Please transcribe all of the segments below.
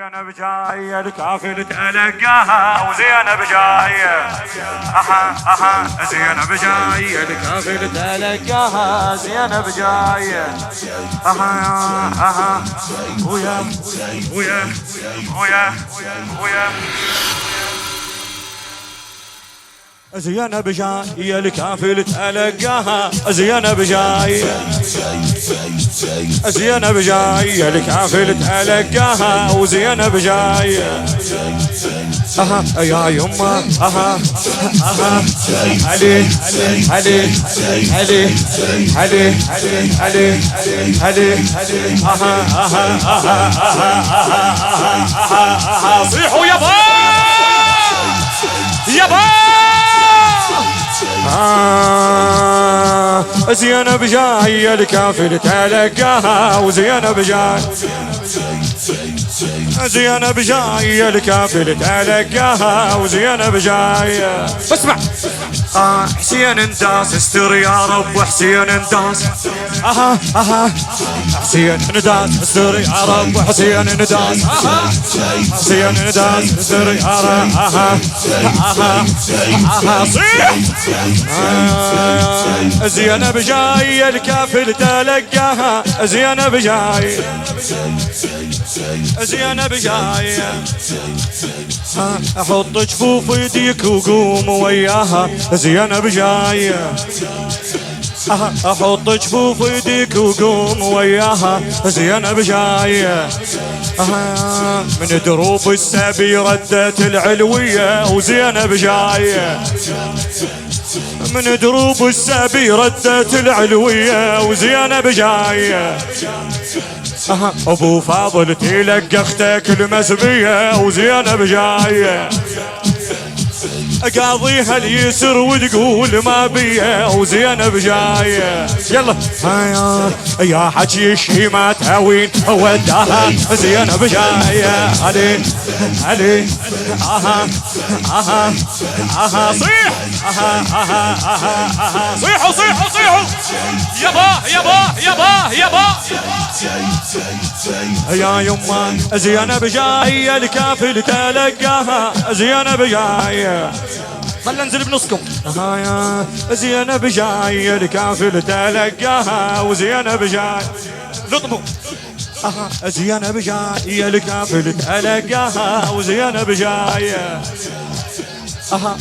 زينب جاية الكافل تلقاها وزينب جاية زينب جاية الكافل تلقاها زينب جاية ويا ويا ويا ويا زينب جاية الكافل تلقاها زينب جاية زينب جاية الكافل تلقاها وزينب جاية يا يما علي علي علي علي علي علي صيحوا يابا يابا زينب جاية الكافل تلقاها وزينب جاية زينب جاية الكافل تلقاها وزينب جاية. اسمع حسين انداس استر يا رب وحسين انداس حسين نداس استر يا رب وحسين نداس حسين نداس استر يا رب زينب جاية الكافل تلقاها زينب جاية زينب جاية احط جفوف يديك وقوم وياها زينب جاية احط جفوف يديك وقوم وياها زينب جاية من دروب السبي ردت العلوية وزينب جاية من دروب السبي ردت العلوية وزينب جاية ابو فاضل تلقى اختك المسبية وزينب جاية قاضيها اليسر وتقول ما بيه وزينب جاية. يلا يا حكي الشي ما تهوين وداها زينب جاية علي علي صيح صيحوا صيحوا صيحوا يابا يابا يابا يابا يا يما زينب جاية الكافل تلقاها زينب جاية. خلنا ننزل بنصكم زينب جاية الكافل تلقاها وزينب جاية. لطموا زينب جاية الكافل تلقاها وزينب جاية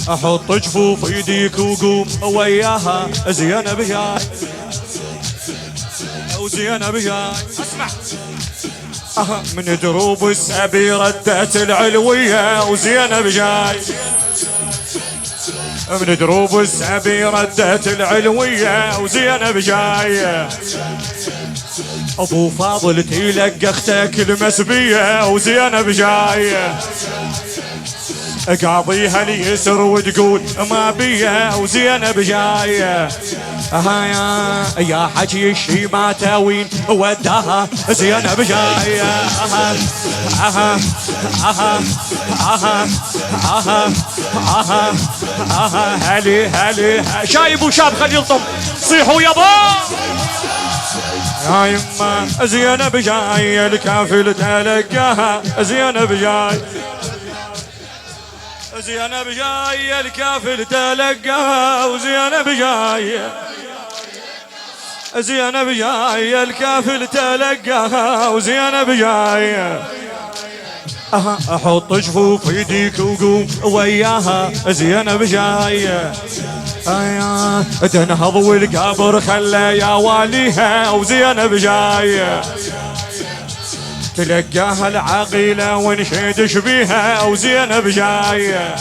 احط جفوف يديك وقوم وياها زينب جاية وزينب جاية. اسمع من دروب السبي ردت العلوية وزينب جاي من دروب السبي ردت العلوية وزينب جاية ابو فاضل تلقى اختك المسبية وزينب جاية قاضيها اليسر وتقول ما بيه وزينب جاية يا حكي الشي ما تاوين وداها زينب جاية هلي هلي شايب وشاب خلي يلطم صيحوا يابا يا يما زينب جاية الكافل تلقاها زينب جاية زينب جاية الكافل تلقاها وزينب جاية زينب جاية الكافل تلقاها وزينب جاية احط جفوف يديك وقوم وياها زينب جاية تنهض والقبر خلى يا واليها وزينب جاية تلقاها العقيلة ونشدش بيها وزينب جاية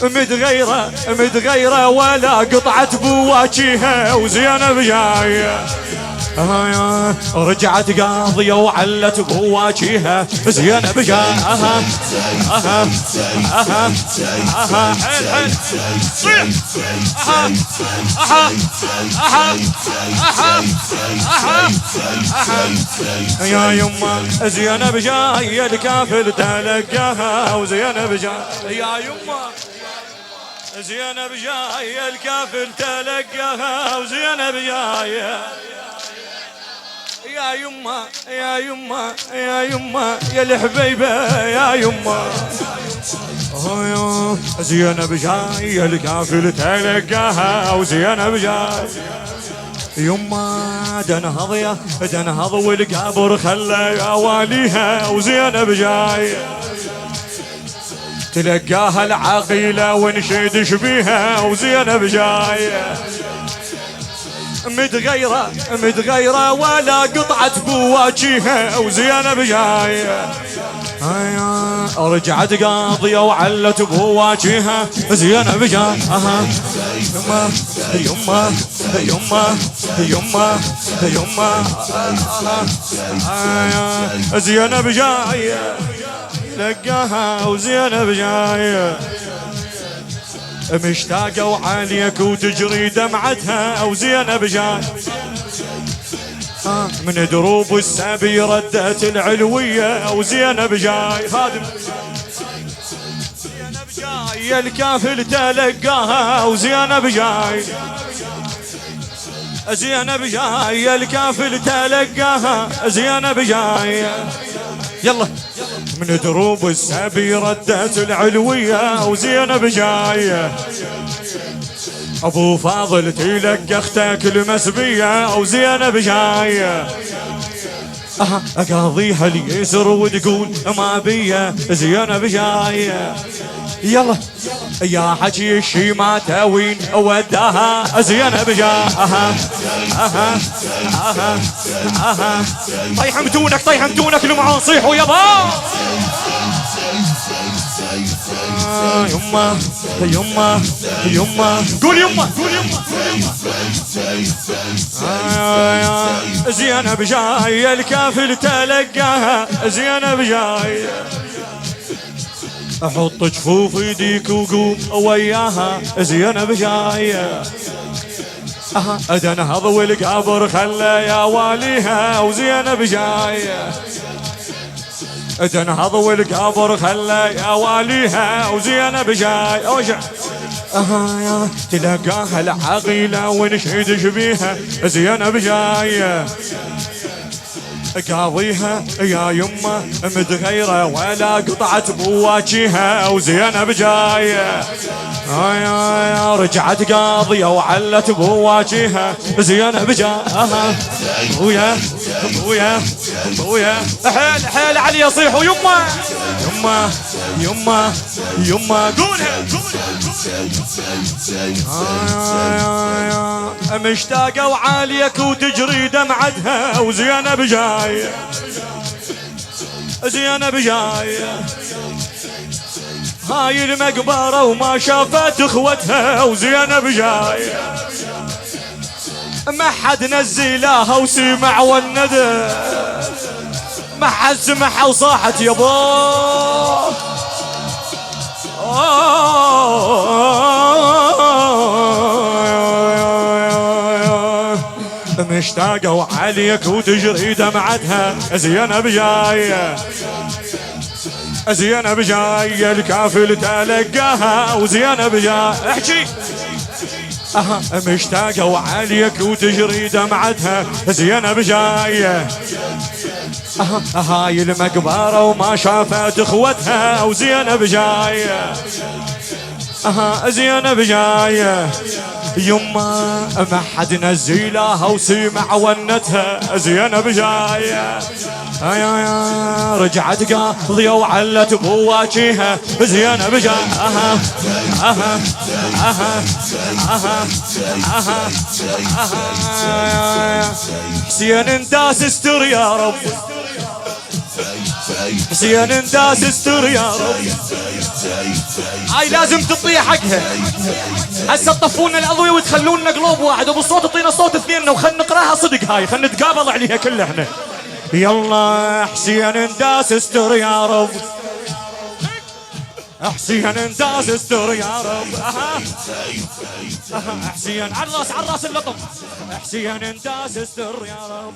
متغيرة متغيرة ولا قطعة بواجيها وزينب جاية رجعت قاضية وعلت بواجيها زينب جاية حيل حيل صيح يا يما زينب جاية الكافل تلقاها وزينب جاية يا يما زينب جاية الكافل تلقاها وزينب جاية يا يما يا يما يا يما يا الحبيبة يا يما. زينب جاي الكافل تلقاها وزينب جاي يما دنهض والقبر خلى اواليها وزينب جاي تلقاها العقيلة ونشيدش بيها وزينب جاي متغيرة ولا قطعة بواجيها وزينب جاي رجعت قاضية وعلت بواجيها زينب جاي يما يما يما يما زينب جاي لقاها وزينب جاي مشتاقة وعاليك وتجري دمعتها وزينب جاي من دروب السبي ردت العلوية وزينب جاي خادم زينب جاي الكافل تلقاها وزينب جاي زينب جاي الكافل تلقاها زينب جاي يلا من دروب السبي ردت العلوية وزينب جاي ابو فاضل تلقى اختك المسبية وزينب جاي اقاضيها اليسر وتقول ما بيا زينب جاي يلا يا حكي الشيمات وين وداها زينب جاي طيحمتونك لمعان صيحوا يابا يما يما يما قول يما زينب جاي الكافل تلقاها زينب جاي احط جفوف يديك وقوم وياها زينب جاي دنهض والقبر خلى يا واليها وزينب جاي دنهض والقبر خلى يا واليها وزينب جاي اوجع تلقاها العقيلة ونشيدش بيها زينب جاي قاضيها يا يما متغيرة ولا قطعة بواجيها وزينب جاية رجعت قاضية وعلت بواجيها زينب جاية بويا بويا بويا حيل علي يصيحوا يما يما يما يما قولها مشتاقة وعاليك وتجري دمعتها وزينب جاية زينب جاية هاي المقبرة وما شافت اخوتها وزينب جاية ما حد نزلها وسمع والندى ما حد سمعها وصاحت يابا مشتاقة وعليك وتجري دمعتها زينب جاية زينب جاية الكافل تلقاها وزينب جاية احكي مشتاقة وعليك وتجري دمعتها زينب جاية هاي المقبرة وما شافت اخوتها وزينب جاية زينب جاية يما ما حد نزلها وسمع ونتها زينب جاية رجعت قاضية وعلت بواجيها زينب جاية حسين انت استر يا رب حسين انت استر يا رب هاي لازم تطيح حقها هسه تطفونا الاضوية وتخلونا قلوب واحد وبالصوت تعطينا صوت اثنين وخلنا نقراها صدق هاي خلنا نتقابل عليها كلها احنا يلا حسين انت استر يا رب حسين انت استر يا رب حسين على الراس اللطم حسين انت استر يا رب